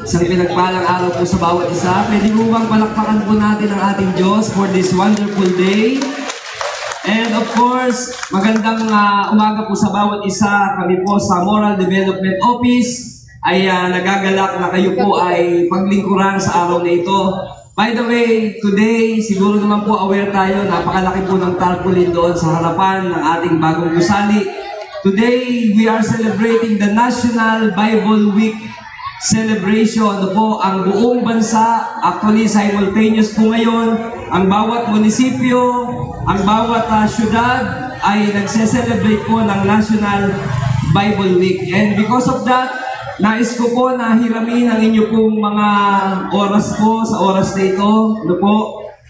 Isang pinagpalang araw po sa bawat isa. Pwede mo bang palakpakan po natin ang ating Diyos for this wonderful day? And of course, magandang umaga po sa bawat isa. Kami po sa Moral Development Office ay nagagalak na kayo po ay paglingkuran sa araw na ito. By the way, today, siguro naman po aware tayo, napakalaki po ng tarpaulin doon sa harapan ng ating bagong gusali. Today, we are celebrating the National Bible Week celebration. Ano po, ang buong bansa, actually simultaneous po ngayon, ang bawat munisipyo, ang bawat syudad ay nagse-celebrate po ng National Bible Week. And because of that, nais ko po na hiramin ang inyo pong mga oras po sa oras na ito, ano po,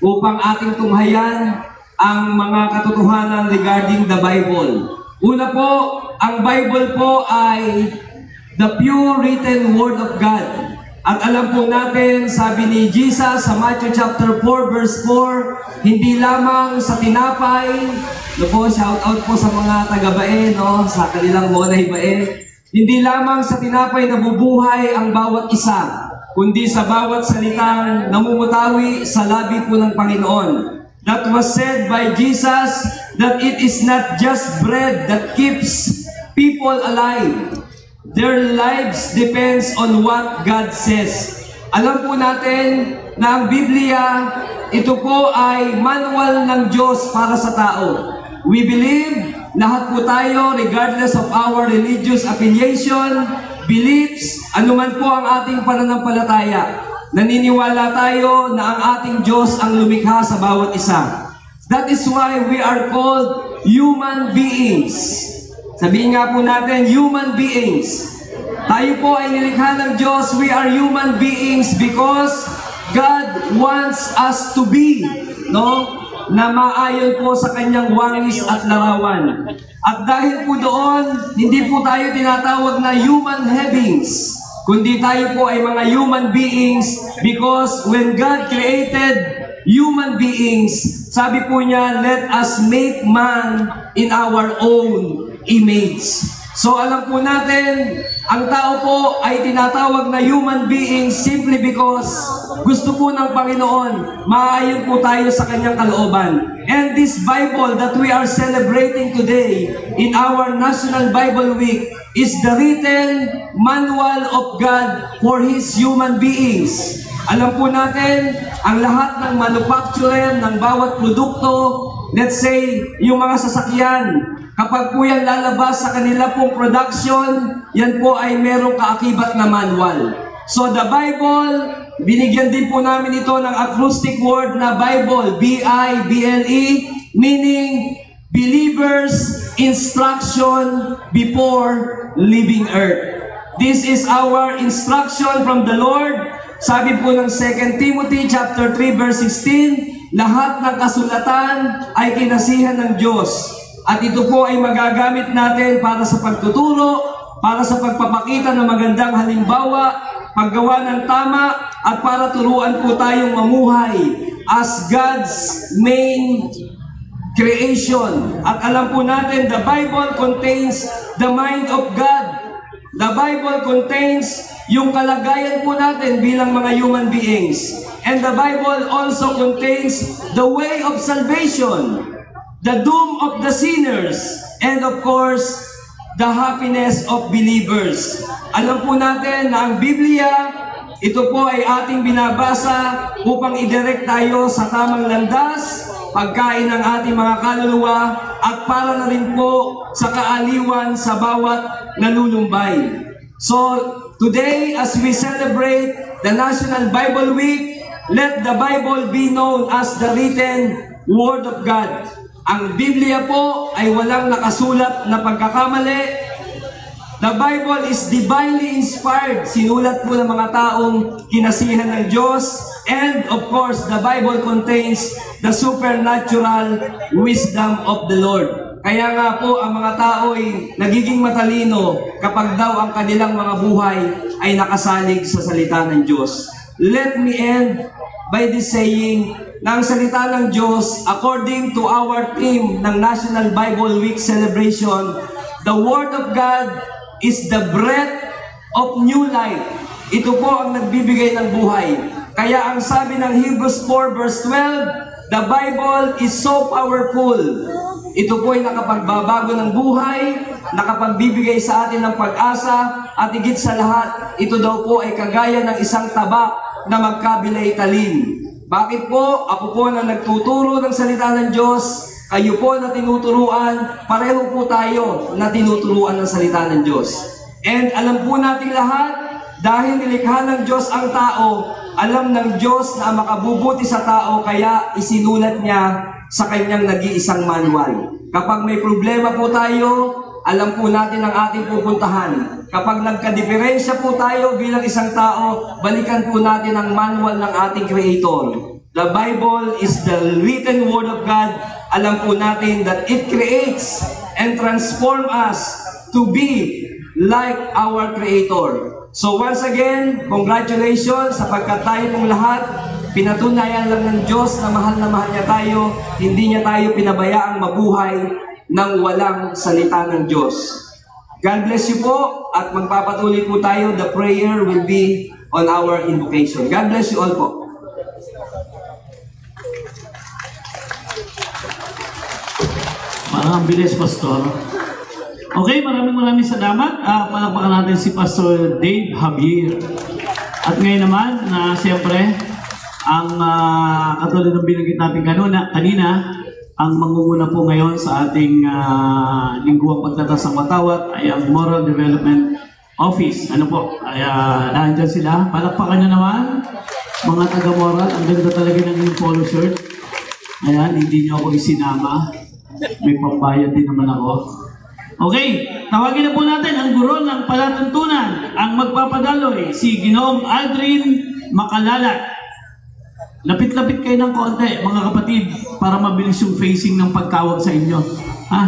upang ating tunghayan ang mga katotohanan regarding the Bible. Una po, ang Bible po ay the pure written Word of God. At alam po natin, sabi ni Jesus sa Matthew chapter 4 verse 4, hindi lamang sa tinapay, no po, shout out po sa mga taga-Bae, no, sa kanilang Monay Bae, hindi lamang sa tinapay nabubuhay ang bawat isa, kundi sa bawat salitang namumutawi sa labi po ng Panginoon. That was said by Jesus that it is not just bread that keeps people alive. Their lives depends on what God says. Alam po natin na ang Biblia, ito po ay manual ng Diyos para sa tao. We believe, lahat po tayo, regardless of our religious affiliation, beliefs, anuman po ang ating pananampalataya, naniniwala tayo na ang ating Diyos ang lumikha sa bawat isa. That is why we are called human beings. Sabihin nga po natin, human beings. Tayo po ay nilikha ng Diyos. We are human beings because God wants us to be, no? Na maayon po sa kanyang wangis at larawan. At dahil po doon, hindi po tayo tinatawag na human beings, kundi tayo po ay mga human beings because when God created human beings, sabi po niya, let us make man in our own image. So alam po natin, ang tao po ay tinatawag na human beings simply because gusto po ng Panginoon, maayon po tayo sa kanyang kalooban. And this Bible that we are celebrating today in our National Bible Week is the written manual of God for His human beings. Alam po natin, ang lahat ng manufacturer ng bawat produkto, let's say, yung mga sasakyan, kapag po yan lalabas sa kanila pong production, yan po ay merong kaakibat na manual. So the Bible, binigyan din po namin ito ng acrostic word na Bible, B-I-B-L-E, meaning Believer's Instruction Before Leaving Earth. This is our instruction from the Lord. Sabi po ng 2 Timothy chapter 3 verse 16, lahat ng kasulatan ay kinasihan ng Diyos. At ito po ay magagamit natin para sa pagtuturo, para sa pagpapakita ng magandang halimbawa, paggawa ng tama, at para turuan po tayong mamuhay as God's main creation. At alam po natin, the Bible contains the mind of God. The Bible contains yung kalagayan po natin bilang mga human beings. And the Bible also contains the way of salvation, the doom of the sinners, and of course, the happiness of believers. Alam po natin na ang Biblia, ito po ay ating binabasa upang i-direct tayo sa tamang landas, pagkain ng ating mga kaluluwa, at para na rin po sa kaaliwan sa bawat nanulumbay. So, today, as we celebrate the National Bible Week, let the Bible be known as the written Word of God. Ang Biblia po ay walang nakasulat na pagkakamali. The Bible is divinely inspired. Sinulat po ng mga taong kinasihan ng Diyos. And of course, the Bible contains the supernatural wisdom of the Lord. Kaya nga po, ang mga tao ay nagiging matalino kapag daw ang kanilang mga buhay ay nakasalig sa salita ng Diyos. Let me end by this saying na ang salita ng Diyos, according to our theme ng National Bible Week celebration, the Word of God is the breath of new life. Ito po ang nagbibigay ng buhay. Kaya ang sabi ng Hebrews 4 verse 12, the Bible is so powerful. Ito po ay nakapagbabago ng buhay, nakapagbibigay sa atin ng pag-asa, at higit sa lahat, ito daw po ay kagaya ng isang tabak na magkabilay-talim. Bakit po? Ako po na nagtuturo ng salita ng Diyos, kayo po na tinuturuan, pareho po tayo na tinuturuan ng salita ng Diyos. And alam po natin lahat, dahil nilikha ng Diyos ang tao, alam ng Diyos na makabubuti sa tao, kaya isinulat niya sa kanyang nag-iisang manual. Kapag may problema po tayo, alam po natin ang ating pupuntahan. Kapag nagka-diferensya po tayo bilang isang tao, balikan po natin ang manual ng ating Creator. The Bible is the written Word of God. Alam po natin that it creates and transforms us to be like our Creator. So once again, congratulations sapagkat tayo pong lahat, pinatunayan lang ng Diyos na mahal niya tayo, hindi niya tayo pinabayaang mabuhay nang walang salita ng Diyos. God bless you po at magpapatuloy po tayo. The prayer will be on our invocation. God bless you all po. Parang ang bilis, Pastor. Okay, maraming salamat. Palakpakan natin si Pastor Dave Javier. At ngayon naman, siyempre, ang katulad ng binanggit natin kanina, ang mangunguna po ngayon sa ating lingguang pagtatas ng watawat ay ang Moral Development Office. Ano po? Ay, nandyan sila. Palakpakan nyo naman, mga taga-moral. Ang ganda talaga ng yung polo shirt. Ayan, hindi nyo ako isinama. May pambayad din naman ako. Okay, tawagin na po natin ang guro ng palatuntunan, ang magpapadaloy, si Ginoong Aldrin Makalalat. Lapit-lapit kayo ng konti, mga kapatid, para mabilis yung facing ng pagtawag sa inyo. Ha?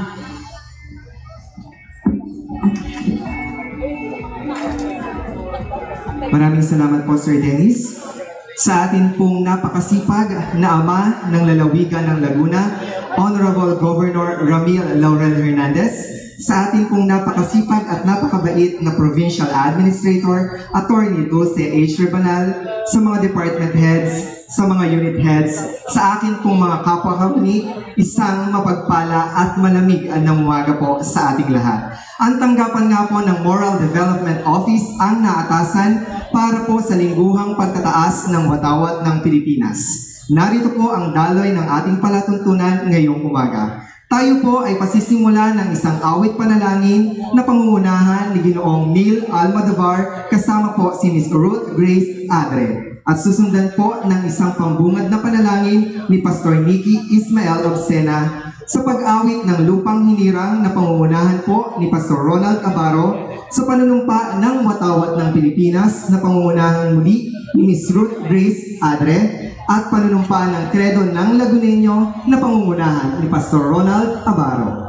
Maraming salamat po, Sir Dennis. Sa atin pong napakasipag na ama ng lalawigan ng Laguna, Honorable Governor Ramil Laurel Hernandez, sa ating pong napakasipag at napakabait na Provincial Administrator, Attorney Dulce H. Ribanal, sa mga department heads, sa mga unit heads, sa akin pong mga kapwa-kapuni, isang mapagpala at malamig na umaga po sa ating lahat. Ang tanggapan nga po ng Moral Development Office ang naatasan para po sa lingguhang pagtataas ng watawat ng Pilipinas. Narito po ang daloy ng ating palatuntunan ngayong umaga. Tayo po ay pasisimula ng isang awit panalangin na pangungunahan ni Ginoong Neil Almodovar kasama po si Ms. Ruth Grace Adre. At susundan po ng isang pambungad na panalangin ni Pastor Nicky Ismael Obsena sa pag-awit ng Lupang Hinirang na pangungunahan po ni Pastor Ronald Abaro sa panunumpa ng watawat ng Pilipinas na pangungunahan muli ni Ms. Ruth Grace Adre at panunumpa ng Credo ng Laguneño na pangungunahan ni Pastor Ronald Abaro.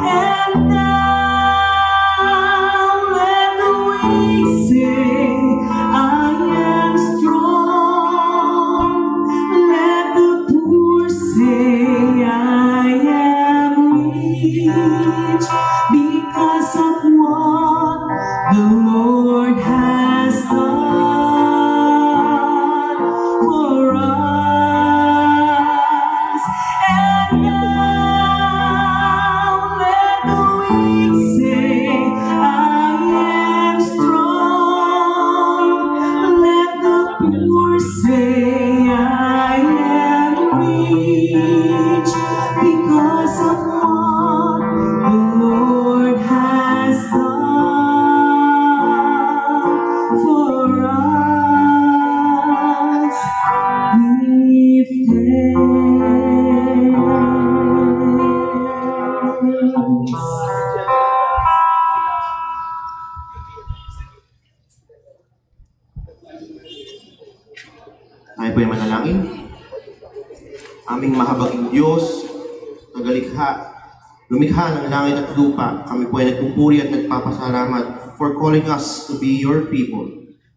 And now let the ay manalangin. Aming mahabaging Diyos, lumikha ng langit at lupa, kami po ay nagpupuri at nagpapasalamat for calling us to be your people.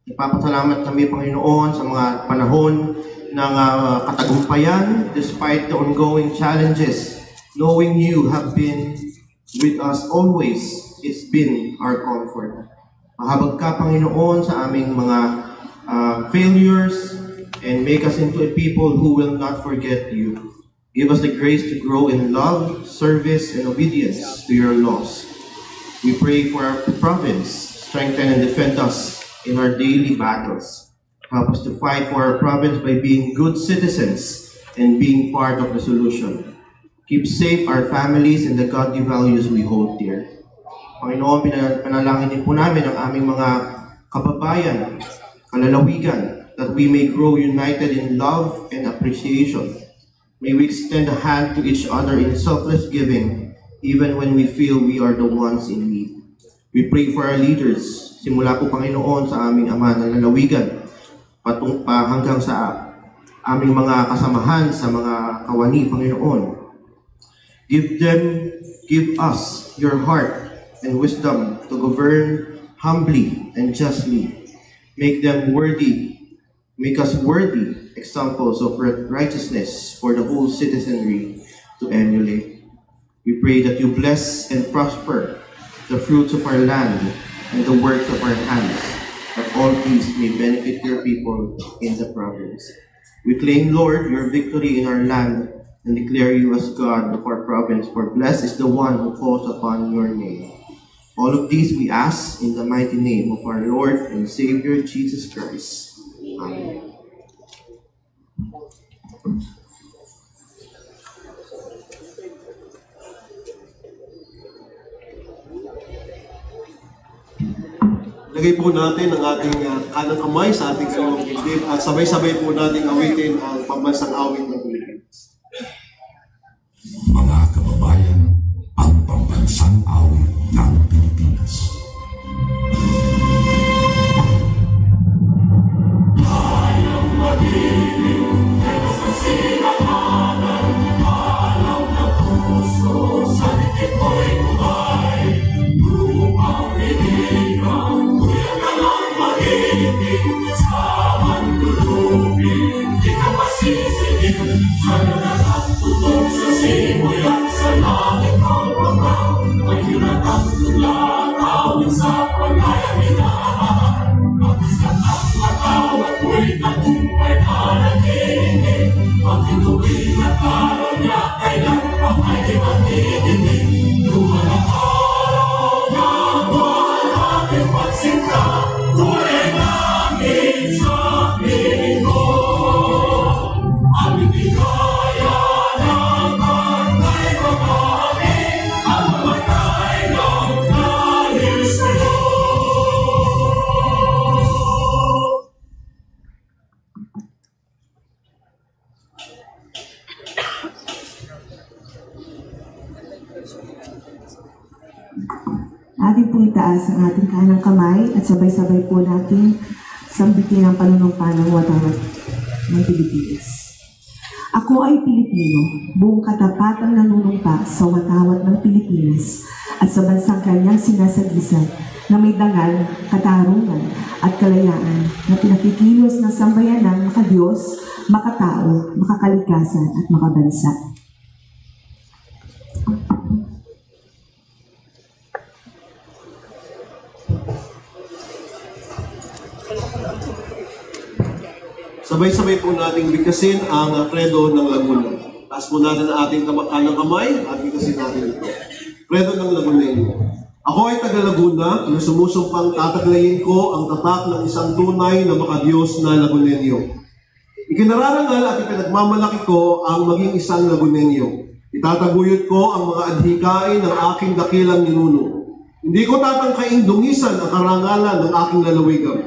Nagpapasalamat kami, Panginoon, sa mga panahon ng katagumpayan despite the ongoing challenges. Knowing you have been with us always, it's been our comfort. Mahabag ka, Panginoon, sa aming mga failures and make us into a people who will not forget you. Give us the grace to grow in love, service, and obedience to your laws. We pray for our province. Strengthen and defend us in our daily battles. Help us to fight for our province by being good citizens and being part of the solution. Keep safe our families and the godly values we hold dear. Panginoon, panalangin din po namin ang aming mga kababayan, kalalawigan, that we may grow united in love and appreciation. May we extend a hand to each other in selfless giving, even when we feel we are the ones in need. We pray for our leaders, simula po, Panginoon, sa aming Ama ng lalawigan, hanggang sa aming mga kasamahan sa mga kawani, Panginoon. Give us your heart and wisdom to govern humbly and justly. Make us worthy examples of righteousness for the whole citizenry to emulate. We pray that you bless and prosper the fruits of our land and the works of our hands, that all these may benefit your people in the province. We claim, Lord, your victory in our land and declare you as God of our province, for blessed is the one who calls upon your name. All of these we ask in the mighty name of our Lord and Savior, Jesus Christ. Amen. Lagay po natin ang ating kanang kamay sa ating kalawang dibdib at sabay-sabay po natin awitin ang pambansang awit ng Pilipinas. Mga kababayan, ang pambansang awit ng Pilipinas. Tayong magiliw, sa sinakanan, alaw na puso, sa dikit mo'y buhay. Lupang pinigang, kuya ka lang mag-ibig, sa manlulubig, di ka masisigil, sa nalatang tutok sa simoy at sa langit ng pangkaw, ay hinatang tula, tawin sa paglayang inaahan, matiskat ang mataw at ko'y tagumpay na nagiginig, ang inuwi at araw niya, kailan pa may matiginig, lumalang araw na walang pagsinta, tuloy namin sa piling mo. Aming bigaya ng partay babae, ang mamatay ng nais sa'yo. Atin pong itaas ang ating kanang kamay at sabay-sabay po natin sambitin ang panunumpa ng watawat ng Pilipinas. Ako ay Pilipino, buong katapatang nanunumpa sa watawat ng Pilipinas at sa bansang kanyang sinasagisag na may dangal, katarungan at kalayaan na pinakikilos ng sambayanang makadiyos, makatao, makakalikasan at makabansa. Sabay-sabay po nating bigkasin ang kredo ng Laguna. Taas po natin ang ating kanang kamay at bigkasin natin ito. Kredo ng Lagunenyo. Ako ay taga-Laguna na sumusumpang tataglayin ko ang tatak ng isang tunay na makadiyos na Lagunenyo. Ikinararangal at ipinagmamalaki ko ang maging isang Lagunenyo. Itataguyod ko ang mga adhikain ng aking dakilang ninuno. Hindi ko tatangkaing dungisan ang karangalan ng aking lalawigan.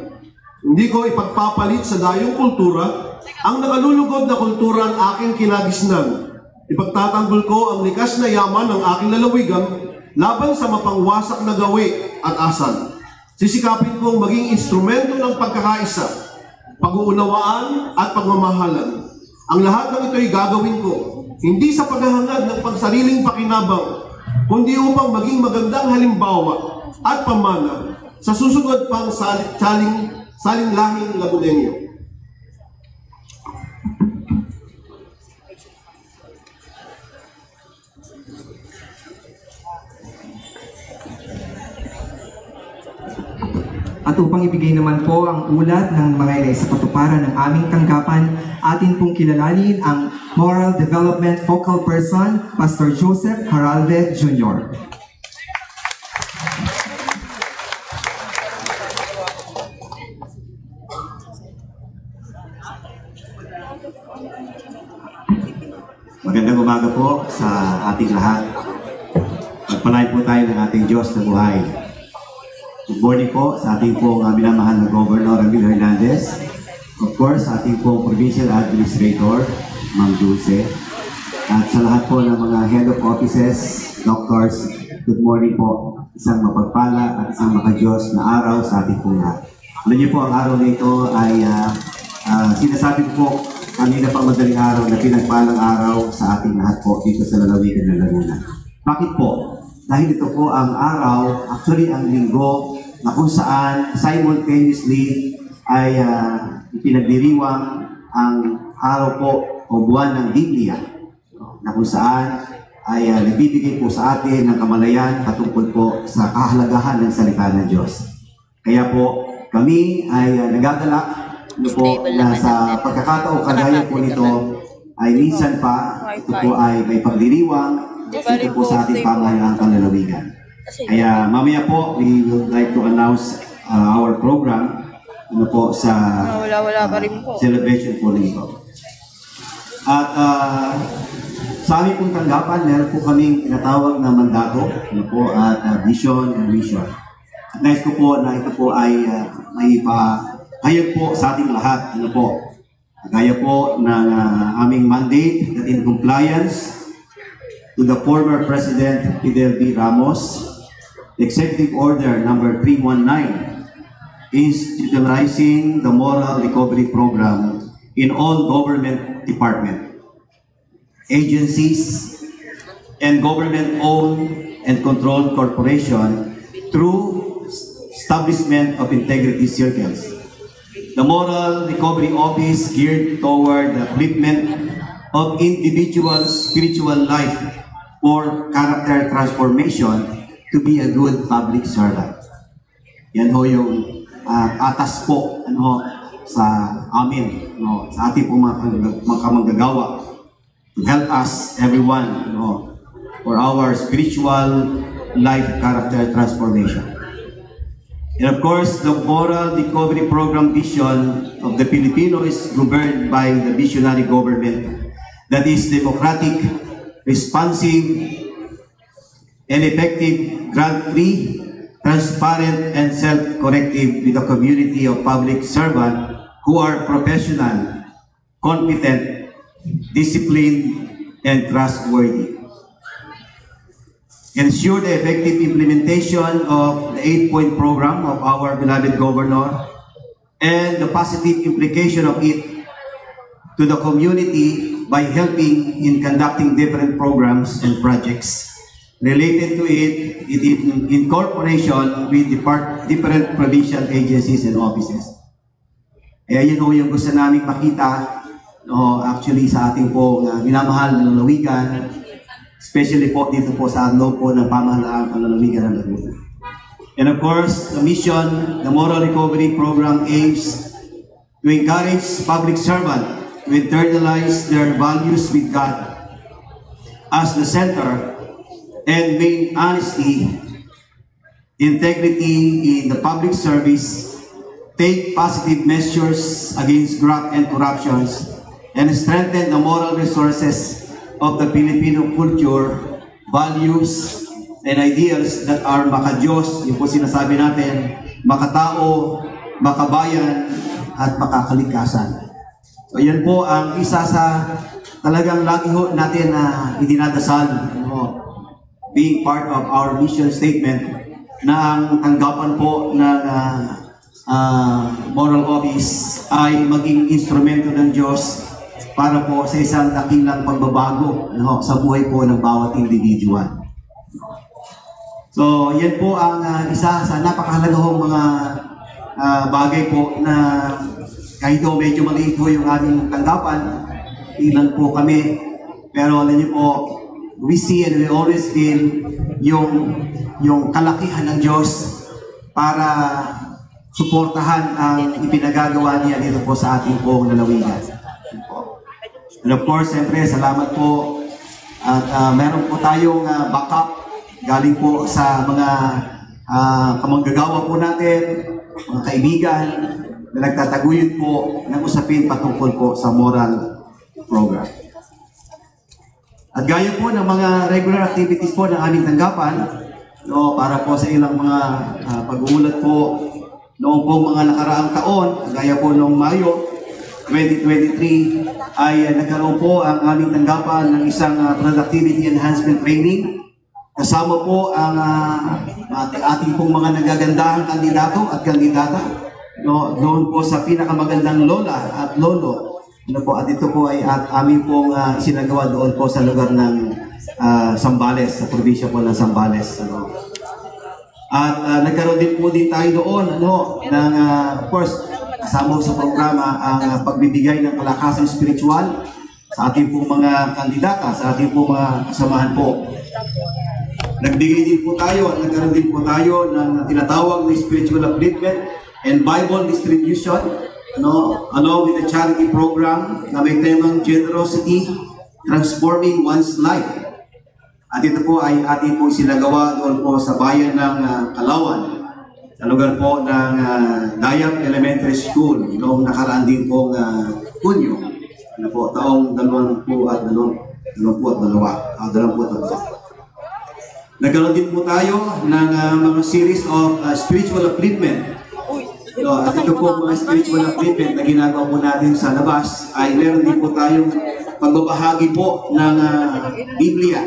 Hindi ko ipagpapalit sa dayong kultura ang nakalulugod na kultura ang aking kinagisnan. Ipagtatanggol ko ang likas na yaman ng aking lalawigan laban sa mapangwasak na gawi at asal. Sisikapin kong maging instrumento ng pagkakaisa pag-uunawaan at pagmamahalan. Ang lahat ng ito'y gagawin ko, hindi sa paghahangad ng pagsariling pakinabang, kundi upang maging magandang halimbawa at pamana sa susunod pang saling lahing Lagunenyo. At upang ibigay naman po ang ulat ng mga ina sa patuparan ng aming tanggapan, atin pong kilalanin ang Moral Development Focal Person, Pastor Joseph Haralve Jr. Magandang umaga po sa ating lahat. Magpalain po tayo ng ating Diyos na buhay. Good morning po sa ating pong minamahal na Governor Ramil Hernandez. Of course, sa ating pong Provincial Administrator, Ma'am Dulce. At sa lahat po ng mga Head of Offices, Doctors, good morning po. Isang mapagpala at isang makadiyos na araw sa ating pong lahat. Alam niyo po, ang araw na ito ay sinasabi ko po kanina pang madaling araw na pinagpalang araw sa ating lahat po dito sa lalawigan ng Laguna. Bakit po? Dahil ito po ang araw, actually ang linggo, na kung saan simultaneously ay ipinagdiriwang ang araw po o buwan ng Biblia, na kung saan ay nagbibigay po sa atin ng kamalayan patungkol po sa kahalagahan ng salita ng Diyos. Kaya po kami ay nagagalak po na sa pagkakataong kagaya po nito ay minsan pa ito po ay may pagdiriwang dito po sa ating pamahalaan panlalawigan. Kaya mamaya po, we would like to announce our program po sa celebration po nito. At sa aming pong tanggapan, meron po kaming tinatawag na mandato po, at vision and mission. At nais ko po na ito po ay may pahayag po sa ating lahat. Gaya po ng aming mandate that in compliance to the former President Fidel V. Ramos, Executive Order number 319, institutionalizing the Moral Recovery Program in all government departments, agencies, and government-owned and controlled corporations through establishment of integrity circles. The Moral Recovery Office geared toward the upliftment of individuals' spiritual life for character transformation to be a good public servant. Yan ho yung atas po sa amin, sa ating pong mga manggagawa to help us, everyone, for our spiritual life character transformation. And of course, the Moral Recovery Program vision of the Filipino is governed by the visionary government that is democratic, responsive, and effective, grant-free, transparent, and self-corrective with a community of public servants who are professional, competent, disciplined, and trustworthy. Ensure the effective implementation of the 8-point program of our beloved Governor and the positive implication of it to the community by helping in conducting different programs and projects related to it in cooperation with different provincial agencies and offices. Yun ho yung gusto namin makita actually sa ating po minamahal na lalawigan, especially po dito po sa loob po ng pamahalaan ng lalawigan ng Laguna. And of course, the mission, the Moral Recovery Program aims to encourage public servants to internalize their values with God as the center and main honesty, integrity in the public service, take positive measures against graft and corruptions, and strengthen the moral resources of the Filipino culture, values, and ideals that are makadiyos, yung po sinasabi natin, makatao, makabayan, at makakalikasan. So yan po ang isa sa talagang lagi ho natin na idinadasal, being part of our mission statement na ang tanggapan po ng moral office ay maging instrumento ng Diyos para po sa isang dakilang pagbabago sa buhay po ng bawat individual. So, yan po ang isa sa napakahalagahong mga bagay po na kahit po medyo maliit po yung aming tanggapan, ilan po kami, pero alam niyo po, we see and we always feel yung kalakihan ng Diyos para suportahan ang ipinagagawa niya dito po sa ating pong lalawigan. And of course, siyempre, salamat po at meron po tayong backup galing po sa mga kamanggagawa po natin, mga kaibigan na nagtataguyod po ng usapin patungkol po sa moral program. At gaya po ng mga regular activities po ng aming tanggapan, para po sa ilang mga pag-uulat po noong po mga nakaraang taon, gaya po noong Mayo 2023, ay nagkaroon po ang aming tanggapan ng isang productivity enhancement training. Kasama po ang ating pong mga nagagandahang kandidato at kandidata doon po sa pinakamagandang lola at lolo. At ito po ay aming pong isinagawa doon po sa lugar ng Zambales, sa probinsya po ng Zambales. At nagkaroon din po tayo doon ng, of course, kasama sa programa ang pagbibigay ng palakasan spiritual sa ating pong mga kandidata, sa ating pong mga kasamahan po. Nagbigay din po tayo at nagkaroon din po tayo ng tinatawag na spiritual upliftment and Bible distribution along with the charity program na may temang generosity, transforming one's life. At ito po ay ating po sinagawa doon po sa bayan ng Kalawan, sa lugar po ng Dayap Elementary School noong nakaraan din pong Hunyo, taong 2022. Nagkaroon din po tayo ng mga series of spiritual upliftment. At ito po mga spiritual upliftment na ginagawa po natin sa labas ay meron din po tayong pagbabahagi po ng Biblia.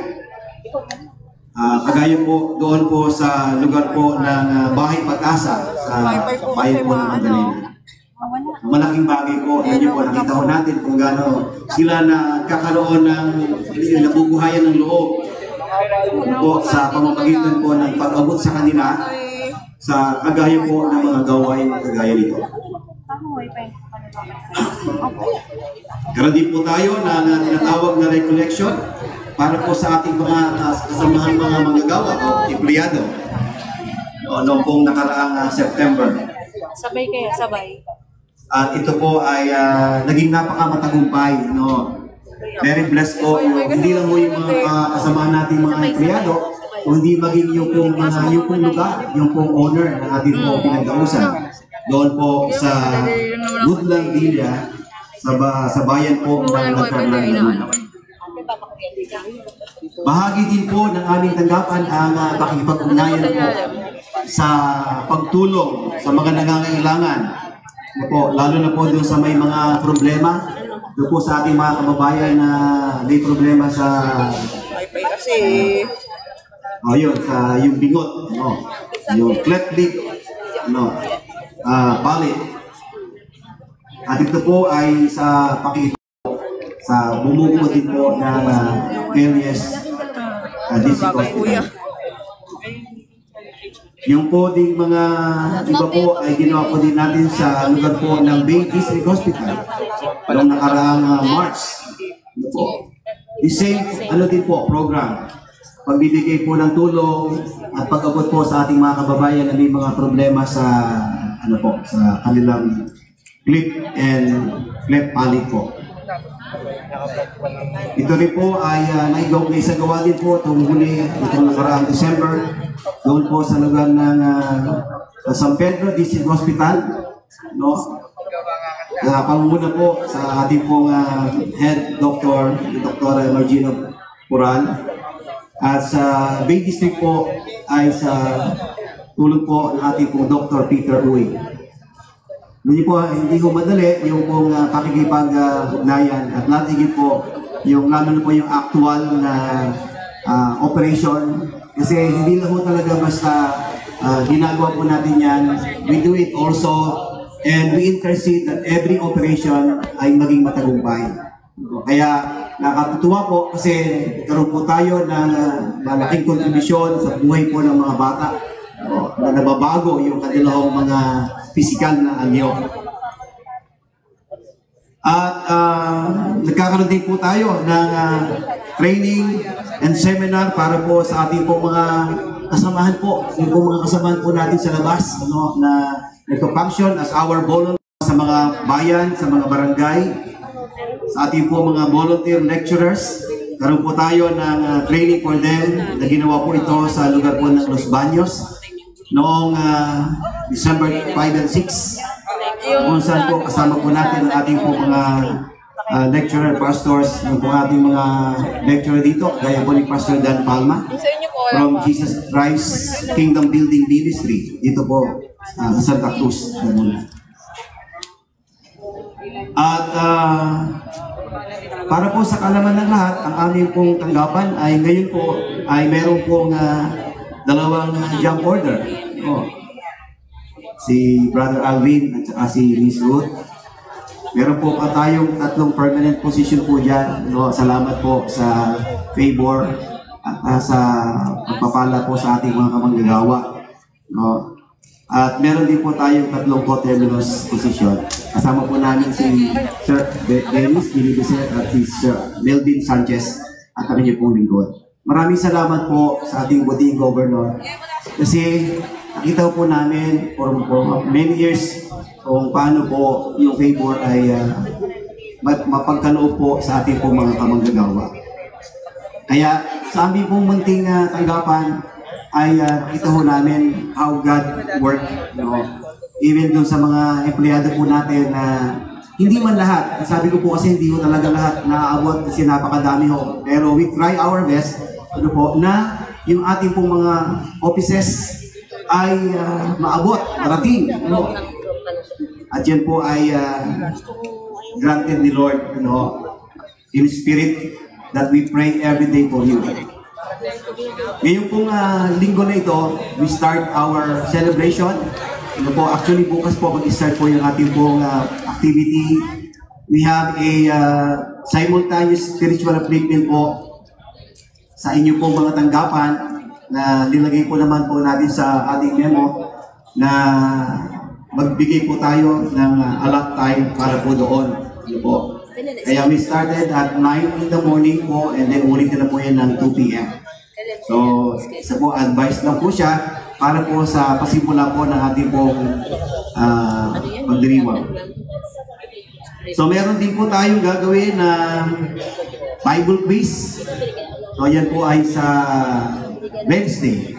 Kagaya po doon po sa lugar po ng Bahay Pag-asa sa bayan po ng Magdalena. Malaking bagay po, po nakita ko natin kung gaano sila nagkakaroon ng nabubuhayan ng loob po sa pamamagitan po ng pag-abot sa kanila sa kagaya po ng mga gawain kagaya nito. Karoon din po tayo na tinatawag na recollection para po sa ating mga kasamahan mga manggagawa o empleyado noong pong nakaraang September. Sabay kayo, sabay. At ito po ay naging napakamatagumpay. Very blessed po. Hindi lang po yung mga kasamahan nating mga empleyado, kundi maging yung pong lugar, yung pong owner na ating po pinag-ausan. Doon po sa Woodland Villa, sa bayan po ng Nagkarlan. Bahagi din po ng aming tanggapan ang pakikipag-ugnayan po sa pagtulong sa mga nangangailangan. Lalo na po doon sa may mga problema, doon po sa ating mga kababayan na may problema sa yung bingot, yung cleft lip, palit. At ito po ay sa sa bumuko din po ng LS District Hospital. Yung po ding mga iba po ay ginawa po din natin sa lugar po ng Bay District Hospital noong nakaraang March. The same din po program. Pagbibigay po ng tulong at pag-abot po sa ating mga kababayan na may mga problema sa sa kanilang clip and cleft palate po. Ito rin po ay naisagawa din po itong huli, itong nakaraang December, doon po sa lugar ng San Pedro District Hospital. Pangunguna po sa ating pong head doctor, Dr. Margino Pural. At sa Bay District po ay sa tulong po ng ating pong Dr. Peter Uy. Hindi ko madali yung pong pakikipag-ugnayan at lagi po yung lalo na po yung actual na operation kasi hindi lang po talaga basta ginagawa po natin yan. We do it also and we intercede that every operation ay maging matagumpay. Kaya nakatutuwa po kasi karoon po tayo ng malaking kontribusyon sa buhay po ng mga bata na nababago yung kanilang mga pisikal na anyo. At nagkakaroon din po tayo ng training and seminar para po sa ating po mga kasamahan po, yung po mga kasamahan po natin sa labas na nagpa-function as our volunteer sa mga bayan, sa mga barangay, sa ating po mga volunteer lecturers. Karoon po tayo ng training for them na ginawa po ito sa lugar po ng Los Baños noong December 5 and 6. Kung saan po kasama po natin ang ating po mga lecturer, pastors, yung po ating mga lecturer dito, gaya po ni Pastor Dan Palma from Jesus Christ Kingdom Building Ministry dito po sa Santa Cruz. At para po sa kalaman ng lahat, ang aming pong tanggapan ay ngayon po ay meron pong dalawang jump order. Si Brother Alvin at saka si Miss Ruth. Meron po pa tayong 3 permanent position po dyan. Salamat po sa favor at sa pagpapala po sa ating mga kamanggagawa. At meron din po tayong 3 co-terminus position. Kasama po namin si Sir Dennis Gilibiser at si Sir Melvin Sanchez at kami niyo pong lingkod. Maraming salamat po sa ating buting governor kasi nakita po namin for many years kung paano po yung favor ay mapagkaloob po sa ating pong mga kamanggagawa. Kaya sa aming pong munting tanggapan ay nakita po namin how God work. Even dun sa mga empleyado po natin na hindi man lahat, sabi ko po kasi hindi ko talaga lahat naaabot kasi napakadami ho. Pero we try our best na yung ating pong mga offices ay maabot, marating. At yan po ay granted ni Lord in spirit that we pray every day for you. Ngayon pong linggo na ito, we start our celebration. Actually bukas po mag-start po yung ating pong activity. We have a simultaneous spiritual upliftment po sa inyo pong mga tanggapan na nilagay po naman po natin sa ating memo na magbigay po tayo ng allot time para po doon. Kaya we started at 9 in the morning po and then ulitin na po yan ng 2 p.m. So, isa po advice lang po siya para po sa pasimula po ng ating pong pagdiriwang. So, meron din po tayong gagawin na Bible quiz. So, yan po ay sa Wednesday.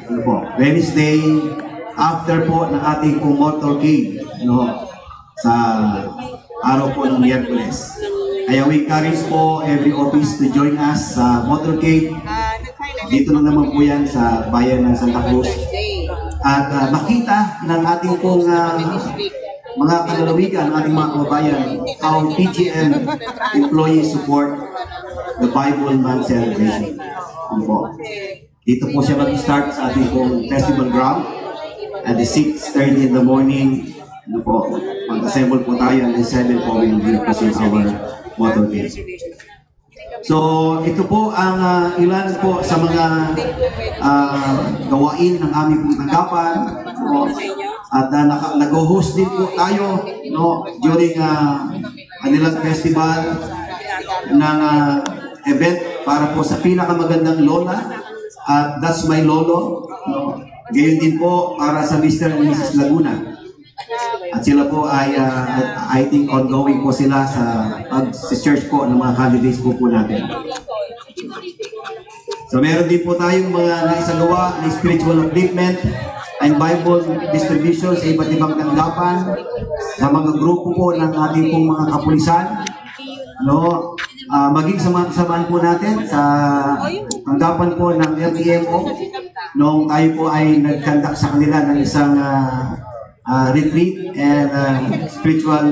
Wednesday, after po ng ating pong motorcade, sa araw po ng Miyerkules. Kaya we encourage po every office to join us sa motorcade. Dito na naman po yan sa bayan ng Santa Cruz. At makita ng ating pong mga kalalawigan, ating mga kababayan, how PGM employees support the Bible Month celebration. Dito po siya mag-start sa ating pong festival ground at the 6:30 in the morning. Mag-assemble po tayo and the 7 po we will present our motorcade. So, ito po ang ilan po sa mga gawain ng aming pong tanggapan. At nag-host din po tayo during kanilang festival ng event para po sa pinakamagandang lola at That's My Lolo. Gayon din po para sa Mr. and Mrs. Laguna. At sila po ay, I think, ongoing po sila sa pag-search po ng mga candidates po natin. So meron din po tayong mga naisagawa na spiritual upliftment and Bible distribution sa iba't ibang tanggapan sa mga grupo po ng ating pong mga kapulisan. Maging samahan po natin sa tanggapan po ng LTMO noong tayo po ay nag-conduct sa kanila ng isang retreat and spiritual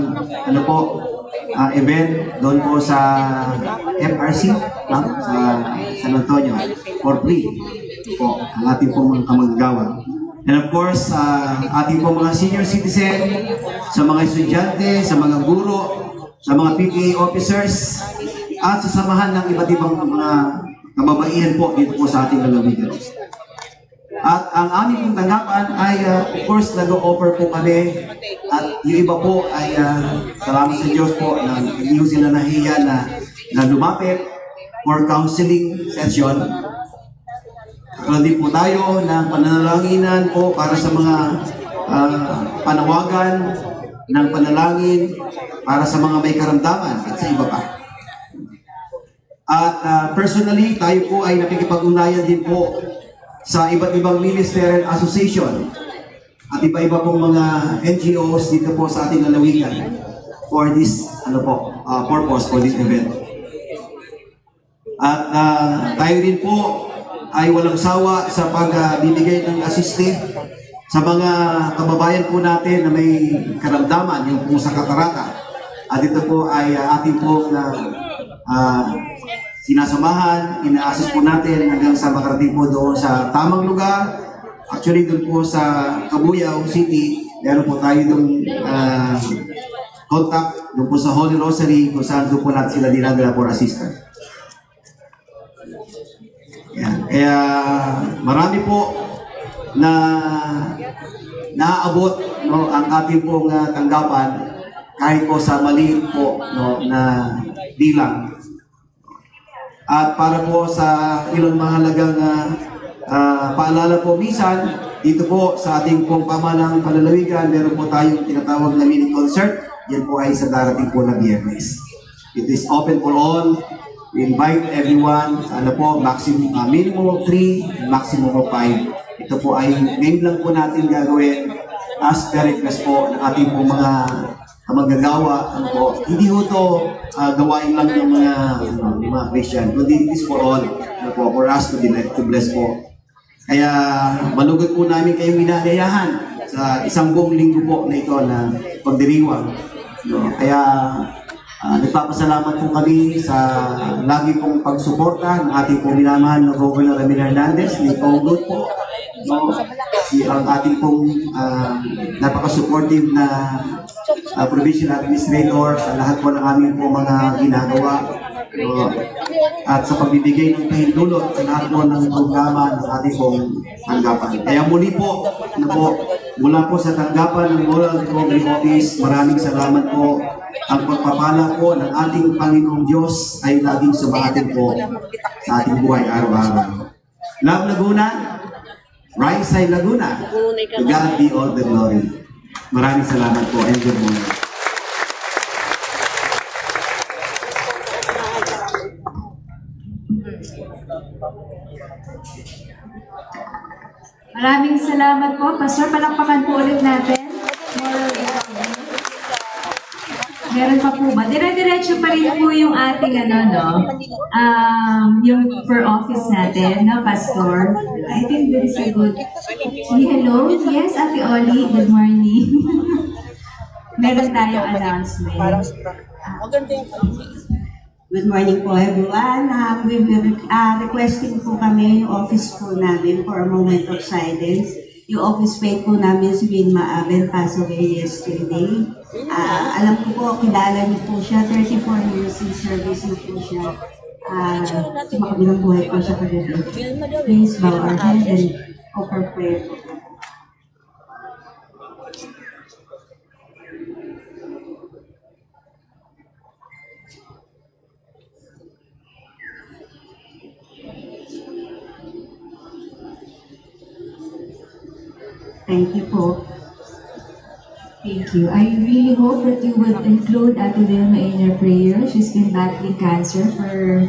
event doon po sa FRC sa San Antonio for free po ang ating pong mga kamanggagawa. And of course, ating po mga senior citizen, sa mga estudyante, sa mga guro, sa mga PTA officers, at sa samahan ng iba't ibang mga kababaihan po dito po sa ating lalawigan. At ang aming pong tanggapan ay, of course, nag-offer po kami at yung iba po ay salamat sa Diyos po na hindi sila nahiya na lumapit for counseling session. Karoon din po tayo ng pananalanginan po para sa mga panawagan ng panalangin para sa mga may karamdaman at sa iba pa. At personally, tayo po ay nakikipag-unayan din po sa iba't ibang ministerial association at iba-iba pong mga NGOs dito po sa ating lalawigan for this purpose, for this event. At tayo din po ay walang sawa sa pagbibigay ng assiste sa mga kababayan po natin na may karamdaman, yung po sa katarata. At ito po ay ating po sinasamahan, ina-assist po natin hanggang sa makarating po doon sa tamang lugar. Actually, doon po sa Cabuyao City, meron po tayo doon contact doon po sa Holy Rosary kung saan doon po natin sila dinadala for assistance. Yan. Kaya marami po na naaabot ang ating pong tanggapan kahit po sa maliit po na bilang. At para po sa ilang mahalagang paalala po minsan, dito po sa ating pong pamahalang palalawigan, meron po tayong tinatawag na mini concert. Yan po ay sa darating po na Biyernes. It is open for all. We invite everyone, minimum of 3, maximum of 5. Ito po ay ngayon lang po natin gagawin as per request po ng ating po mga manggagawa. Hindi po ito gawain lang ng mga Christian, kundi it is for all, for us to bless po. Kaya malugod po namin kayong minanayahan sa isang buong linggo po na ito na pagdiriwang. Kaya nagpapasalamat po kami sa lagi pong pagsuporta ng ating pong minamahal na Governor Ramil Hernandez, ni Paulot po. Ang ating pong napaka-supportive na provincial administrator sa lahat po ng aming po mga ginagawa. At sa pagbibigay ng pahintulot sa lahat po ng programa ng ating pong tanggapan. Kaya muli po, mula po sa tanggapan ng Moral Recovery Office, maraming salamat po. Ang pagpapala po ng ating Panginoong Diyos ay laging sumatin po sa ating buhay araw-araw. Love Laguna, Rise High Laguna, to God be all the glory. Maraming salamat po and good morning. Maraming salamat po. Pastor, palakpakan po ulit natin. Meron pa po ba? Dire-diretso pa rin po yung ating yung per office natin, Pastor. I think there is a good... Hello? Yes, Ate Oli. Good morning. Meron tayong announcement. Good morning po everyone. We will requesting po kami yung office po namin for a moment of silence. Yung office mate po namin si Wilma Abel passed away yesterday. Alam ko po, kilala niyo po siya. 34 years in service na po siya. Makabilang buhay po siya kagabi. Please bow our head and offer prayer po. Thank you po. Thank you. I really hope that you will include Ate Wilma in your prayer. She's been battling cancer for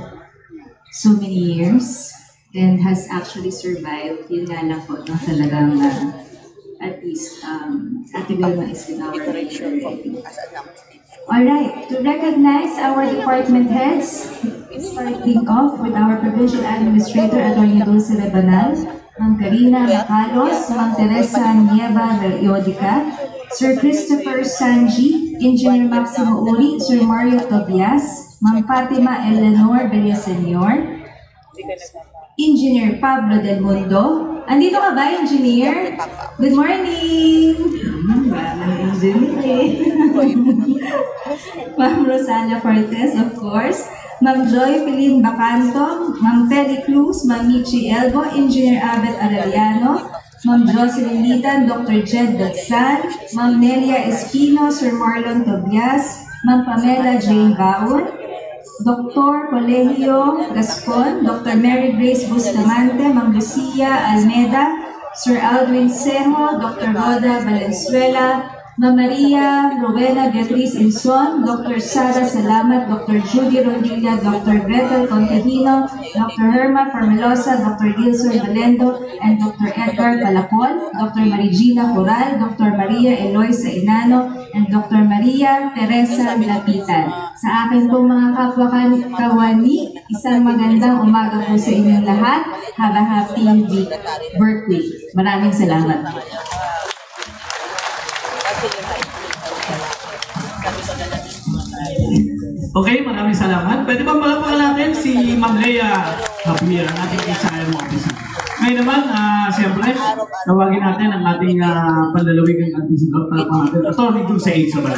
so many years and has actually survived. Yun nga lang po, no? Talagang at least Ate Wilma is in our prayer. Alright, to recognize our department heads, starting off with our Provincial Administrator, Atty. Dulce Lebanal, Ma'am Karina Macalos, Ma'am Teresa Nieva Iodica, Sir Christopher Sanji, Engineer Maximo Uri, Sir Mario Tobias, Ma'am Fatima Eleanor Villasenor, Engineer Pablo Del Mundo. Andito ka ba, Engineer? Good morning! Engineer. Ma'am Rosana Cortez, of course. Ma'am Joy Pilin Bacanto, Ma'am Feli Cruz, Ma'am Michi Elbo, Engineer Abet Arellano, Ma'am Jocelyn Litan, Dr. Jed Dagsan, Ma'am Nelia Espino, Sir Marlon Tobias, Ma'am Pamela Jane Bawon, Dr. Colegio Gascon, Dr. Mary Grace Bustamante, Ma'am Lucia Almeda, Sir Aldwin Sejo, Dr. Roda Valenzuela, Ma'am Maria Rowena Beatriz Inson, Dr. Sara Salamat, Dr. Judy Rodilla, Dr. Gretel Contehino, Dr. Herma Parmelosa, Dr. Gilson Valendo, and Dr. Edgar Palapon, Dr. Marigina Coral, Dr. Maria Eloisa Inano, and Dr. Maria Teresa Lapitan. Sa akin po mga kapwa kawani, isang magandang umaga po sa inyong lahat. Have a happy birthday. Maraming salamat. Okay, maraming salamat. Pwede ba palakpakan natin si Ma'am Lea Javier, ang ating HRM officer. Ngayon naman, siyempre, tawagin natin ang ating panlalawigang antisidor. Palakpakan natin. Attorney Dulce Aid Sabala.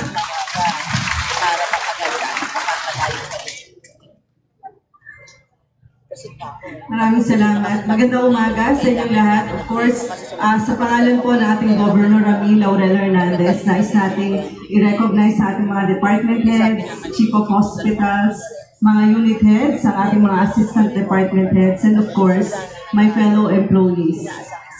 Maraming salamat. Magandang umaga sa inyong lahat. Of course, sa pangalan po ng ating Governor Ramil Laurel Hernandez, nais nating i-recognize sa ating mga department heads, chief of hospitals, mga unit heads, ang ating mga assistant department heads, and of course, my fellow employees.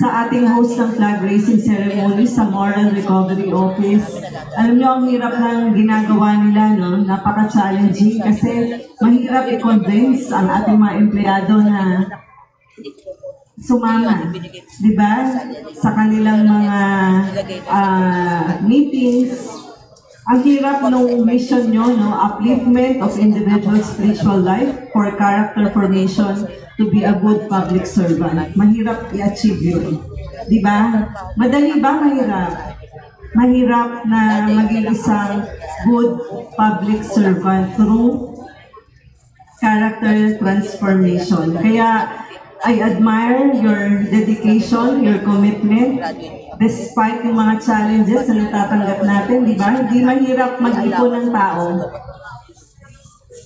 Sa ating host ng flag raising ceremony sa Moral Recovery Office, alam niyo ang hirap ng ginagawa nila, no? Napaka-challenging kasi mahirap i-convince ang ating mga empleyado na sumama, di ba? Sa kanilang mga meetings. Ang hirap ng mission nyo, no? Upliftment of individual spiritual life for character formation to be a good public servant. Mahirap i-achieve yun. Di ba? Madali ba? Mahirap. Mahirap na maging isang good public servant through character transformation. Kaya I admire your dedication, your commitment, despite yung mga challenges na natatanggap natin, di ba? Hindi mahirap mag-ipon ng tao.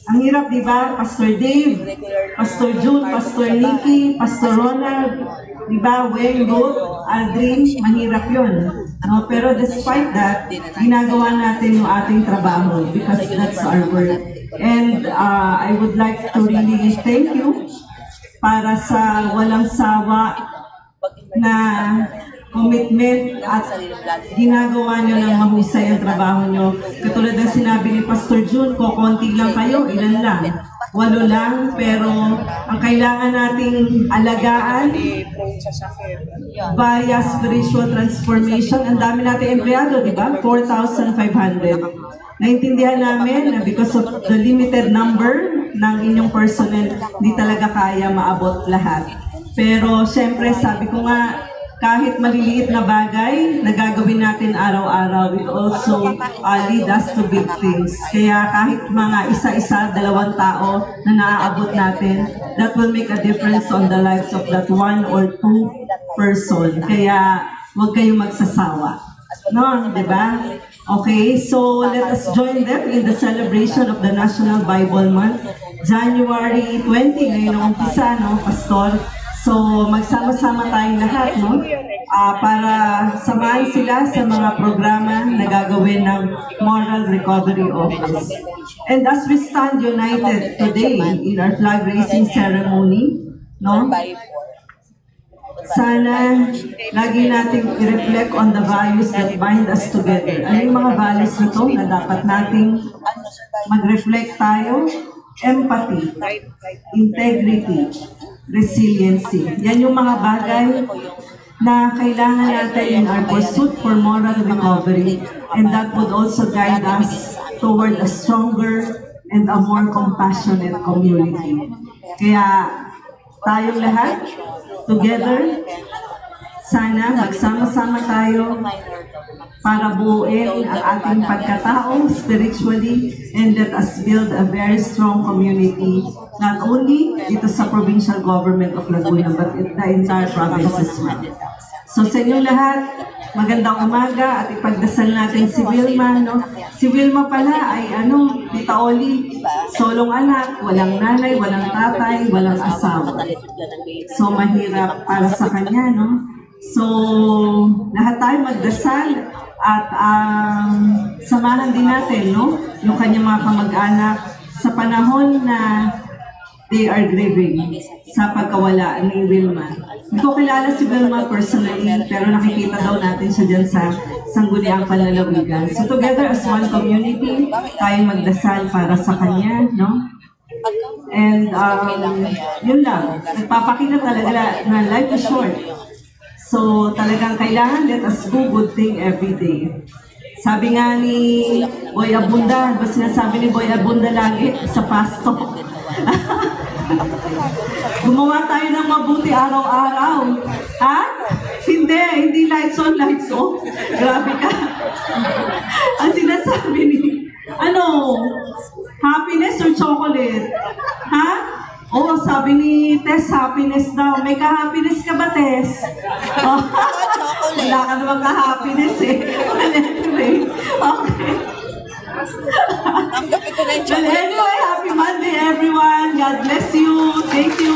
Ang hirap, di ba? Pastor Dave, Pastor June, Pastor Nikki, Pastor Ronald, di ba? Wayne, Ruth, Aldrin, mahirap yun. No? Pero despite that, ginagawa natin yung ating trabaho because that's our work. And I would like to really thank you para sa walang sawa na commitment at ginagawa nyo ng mahusay ang trabaho nyo. Katulad ng sinabi ni Pastor June, konti lang kayo, ilan lang? 8 lang, pero ang kailangan nating alagaan via spiritual transformation, ang dami nating empleyado, di ba? 4,500. Naintindihan namin na because of the limited number ng inyong personnel, di talaga kaya maabot lahat. Pero syempre, sabi ko nga, kahit maliliit na bagay na gagawin natin araw-araw, it also lead us to big things. Kaya kahit mga isa-isa, 2 tao na naaabot natin, that will make a difference on the lives of that 1 or 2 person. Kaya huwag kayong magsasawa. No, di ba? Okay, so let us join them in the celebration of the National Bible Month. January 20, ngayon ang umpisa, no, Pastor? So, magsama-sama tayong lahat, no? Para samahan sila sa mga programa na gagawin ng Moral Recovery Office. And as we stand united today in our flag raising ceremony, no? Sana lagi nating i-reflect on the values that bind us together. Ano yung mga values nito na dapat nating mag-reflect tayo? Empathy, integrity, resiliency. Yan yung mga bagay na kailangan natin in our pursuit for moral recovery, and that would also guide us toward a stronger and a more compassionate community. Kaya tayong lahat, together, sana magsama-sama tayo para buuin ang ating pagkatao spiritually, and let us build a very strong community Not only dito sa provincial government of Laguna, but in the entire province as well. So sa inyo lahat, magandang umaga at ipagdasal natin si Wilma. No? Si Wilma pala ay Tita Oli, solong anak, walang nanay, walang tatay, walang asawa. So mahirap para sa kanya. No? So lahat tayo magdasal at samahan din natin yung kanyang mga kamag-anak sa panahon na they are grieving sa pagkawala ni Wilma. Hindi ko kilala si Wilma personally, pero nakikita daw natin siya dyan sa Sangguniang Panlalawigan. So together as one community, tayo magdasal para sa kanya, no? And yun lang, nagpapakita talaga na life is short. So talagang kailangan let us do good thing every day. Sabi nga ni Boy Abunda, ba sinasabi ni Boy Abunda lagi sa pasto? Gumawa tayo ng mabuti araw-araw. Ha? Hindi lights on, lights off. Grabe ka. Ang sinasabi ni, happiness or chocolate? Ha? Oo, sabi ni Tess, happiness daw. May ka-happiness ka ba, Tess? Oh, wala ka naman ka-happiness eh. Anyway, okay. Well, anyway, happy Monday, everyone. God bless you. Thank you.